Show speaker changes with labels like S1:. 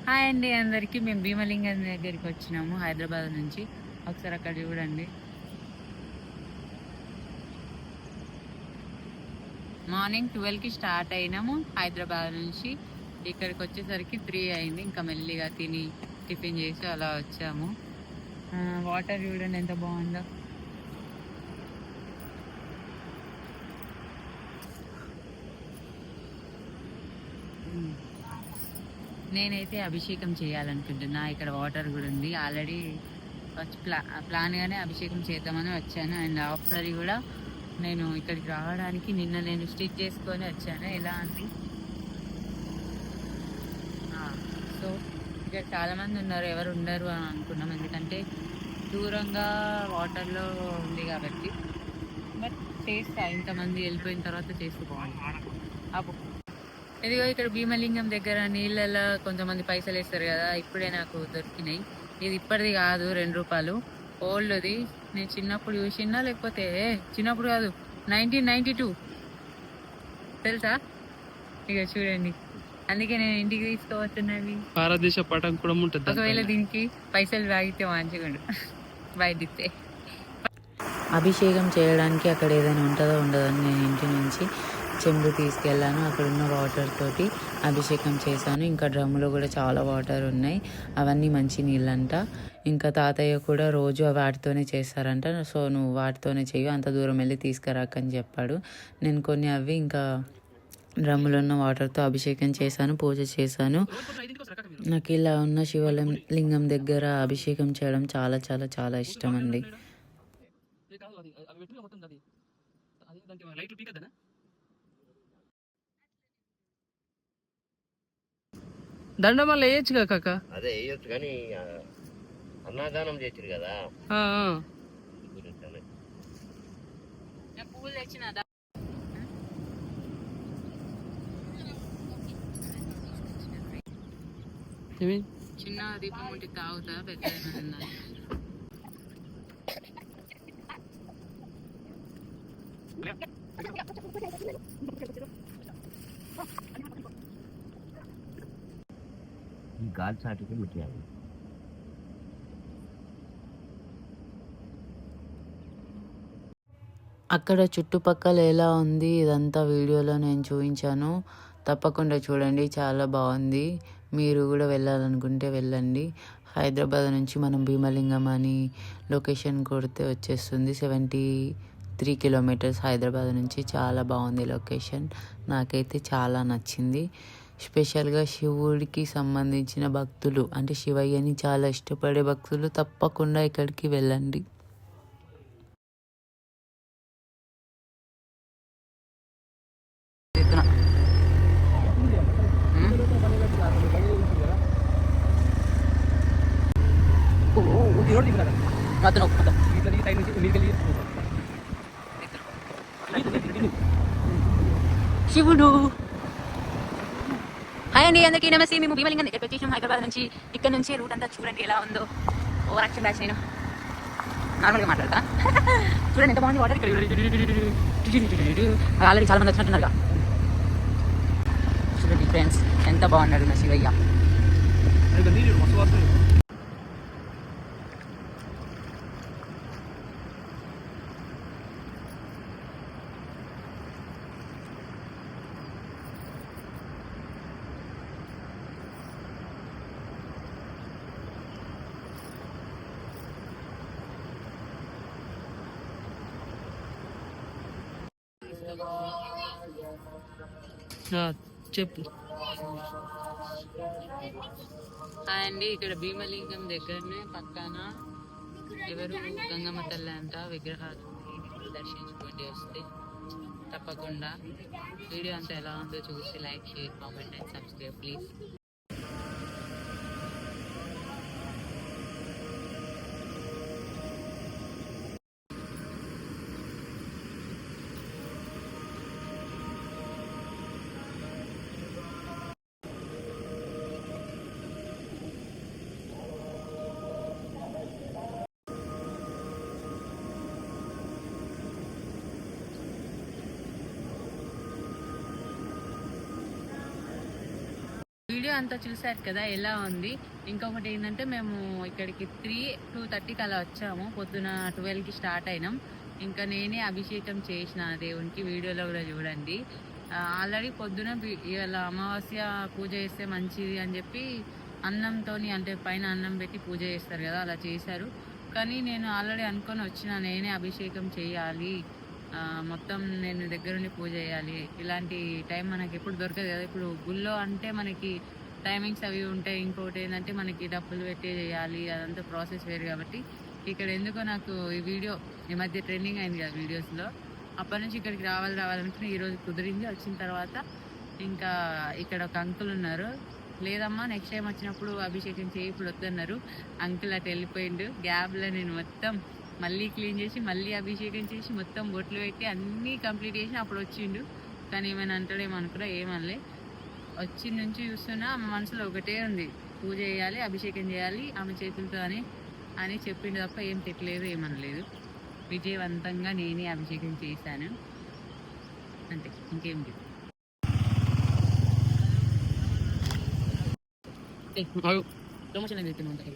S1: Hi అండి అందరికీ. మేము భీమలింగం దగ్గరికి వచ్చినాము హైదరాబాద్ నుంచి. ఒకసారి అక్కడ చూడండి. మార్నింగ్ 12కి స్టార్ట్ అయినాము హైదరాబాద్ నుంచి. ఇక్కడికి వచ్చేసరికి 3 అయింది. ఇంకా మెల్లిగా తిని టిఫిన్ చేసి అలా వచ్చాము. వాటర్ చూడండి ఎంత బాగుందో. నేనైతే అభిషేకం చేయాలనుకుంటున్నా. ఇక్కడ వాటర్ కూడా ఉంది. ఆల్రెడీ ప్లాన్గానే అభిషేకం చేద్దామని వచ్చాను. అండ్ ఒకసారి కూడా నేను ఇక్కడికి రావడానికి నిన్న నేను స్టిచ్ చేసుకొని వచ్చాను. ఎలా అండి? సో ఇక్కడ చాలామంది ఉన్నారు, ఎవరు ఉండరు అని అనుకున్నాం, ఎందుకంటే దూరంగా వాటర్లో ఉంది కాబట్టి. బట్ చేస్తా, ఇంతమంది వెళ్ళిపోయిన తర్వాత చేస్తే బాగుంటుంది. ఇదిగో ఇక్కడ భీమలింగం దగ్గర నీళ్ళలో కొంతమంది పైసలు వేస్తారు కదా, ఇప్పుడే నాకు దొరికినాయి. ఇది ఇప్పటిది కాదు, 2 రూపాయలు ఓల్డ్ది. నేను చిన్నప్పుడు చూసినా, లేకపోతే చిన్నప్పుడు కాదు, 1992 తెలుసా? ఇక చూడండి, అందుకే నేను ఇంటికి తీసుకోవచ్చున్నవి.
S2: భారతదేశ పటం కూడా ఉంటుంది.
S1: ఒకవేళ దీనికి పైసలు వాగితే మంచిగా బయటితే.
S3: అభిషేకం చేయడానికి అక్కడ ఏదైనా ఉంటుందో ఉండదని నేను ఇంటి నుంచి చెంబు తీసుకెళ్ళాను. అక్కడ ఉన్న వాటర్ తోటి అభిషేకం చేశాను. ఇంకా డ్రమ్ములో కూడా చాలా వాటర్ ఉన్నాయి, అవన్నీ మంచి నీళ్ళంట. ఇంకా తాతయ్య కూడా రోజు వాటితోనే చేస్తారంట. సో నువ్వు వాటితోనే చెయ్యి, అంత దూరం వెళ్ళి తీసుకురాకని చెప్పాడు. నేను కొన్ని అవి ఇంకా డ్రమ్ములో ఉన్న వాటర్తో అభిషేకం చేశాను, పూజ చేశాను. నాకు ఇలా ఉన్న శివలింగం దగ్గర అభిషేకం చేయడం చాలా చాలా చాలా ఇష్టం అండి.
S2: దండం వల్ల వేయచ్చు కాక.
S4: అదే వేయొచ్చు కానీ అన్నదానం చేసిరు కదా.
S1: పువ్వులు తెచ్చిన చిన్న దీపం ఉంటే తాగుతా, పెద్ద
S4: ఈ గాలి చాటుకి ముట్టాలి.
S3: అక్కడ చుట్టుపక్కల ఎలా ఉంది ఇదంతా వీడియోలో నేను చూపించాను. తప్పకుండా చూడండి, చాలా బాగుంది. మీరు కూడా వెళ్ళాలనుకుంటే వెళ్ళండి. హైదరాబాద్ నుంచి మనం భీమలింగం అని లొకేషన్ కొడితే వచ్చేస్తుంది. 73 కిలోమీటర్స్ హైదరాబాద్ నుంచి. చాలా బాగుంది లొకేషన్, నాకైతే చాలా నచ్చింది. స్పెషల్గా శివుడికి సంబంధించిన భక్తులు, అంటే శివయ్యని చాలా ఇష్టపడే భక్తులు తప్పకుండా ఇక్కడికి వెళ్ళండి.
S1: శివుడు. హాయ్ అండి అందరికీ నమస్తే. మేము భీమలింగం దగ్గరికి వచ్చేసాం హైదరాబాద్ నుంచి. ఇక్కడ నుంచి రూట్ అంతా చూడండి ఎలా ఉందో. Over action batch. నేను నార్మల్గా మాట్లాడతా. చూడండి ఎంత బాగుంది వాటర్. ఇక్కడ ఆల్రెడీ చాలా మంది వచ్చినట్టున్నారు. చూడండి ఫ్రెండ్స్, ఎంత బాగున్నాడు నా శివయ్య.
S2: చెప్పు.
S1: హాయ్ అండి, ఇక్కడ భీమలింగం దగ్గరనే పక్కన ఎవరు గంగమ్మ తల్లి అంట విగ్రహాలు దర్శించుకోండి వస్తే. తప్పకుండా వీడియో అంతా ఎలా ఉందో చూసి like, share, comment and subscribe please. Video అంతా చూసారు కదా ఎలా ఉంది. ఇంకొకటి ఏంటంటే మేము ఇక్కడికి 2:30కి అలా వచ్చాము. పొద్దున 12కి స్టార్ట్ అయినాం. ఇంకా నేనే అభిషేకం చేసిన దేవునికి, వీడియోలో కూడా చూడండి. ఆల్రెడీ పొద్దున ఇవాళ అమావాస్య పూజ చేస్తే మంచిది అని చెప్పి అన్నంతోని, అంటే పైన అన్నం పెట్టి పూజ చేస్తారు కదా, అలా చేశారు. కానీ నేను ఆల్రెడీ అనుకొని వచ్చిన నేనే అభిషేకం చేయాలి, మొత్తం నేను దగ్గరుండి పూజ చేయాలి. ఇలాంటి టైం మనకి ఎప్పుడు దొరకదు కదా. ఇప్పుడు గుళ్ళో అంటే మనకి టైమింగ్స్ అవి ఉంటాయి. ఇంకోటి ఏంటంటే మనకి డబ్బులు పెట్టే చేయాలి, అదంతా ప్రాసెస్ వేరు. కాబట్టి ఇక్కడ ఎందుకో నాకు ఈ వీడియో ఈ మధ్య ట్రెండింగ్ అయింది కదా వీడియోస్లో, అప్పటి నుంచి ఇక్కడికి రావాలనుకుని ఈరోజు కుదిరింది. వచ్చిన తర్వాత ఇంకా ఇక్కడ ఒక అంకుల్ ఉన్నారు, లేదమ్మా నెక్స్ట్ టైం వచ్చినప్పుడు అభిషేకం చేయి, ఇప్పుడు వద్దన్నారు. అంకుల్ అటు వెళ్ళిపోయిండు. గ్యాప్లో నేను మొత్తం మళ్ళీ క్లీన్ చేసి, మళ్ళీ అభిషేకం చేసి, మొత్తం బొట్లు పెట్టి అన్నీ కంప్లీట్ చేసి అప్పుడు వచ్చిండు. కానీ ఏమైనా అంటాడేమో అనుకున్నా, ఏమనలే. వచ్చి నుంచి చూస్తున్నా ఆమె మనసులో ఒకటే ఉంది, పూజ చేయాలి, అభిషేకం చేయాలి ఆమె చేతులతో అని చెప్పిండు తప్ప ఏం తిట్టలేదు, ఏమనలేదు. విజయవంతంగా నేనే అభిషేకం చేశాను అంతే, ఇంకేం లేదు.
S2: ఆగు.
S1: ప్రమోషన్ అయితే ఉంటాయి.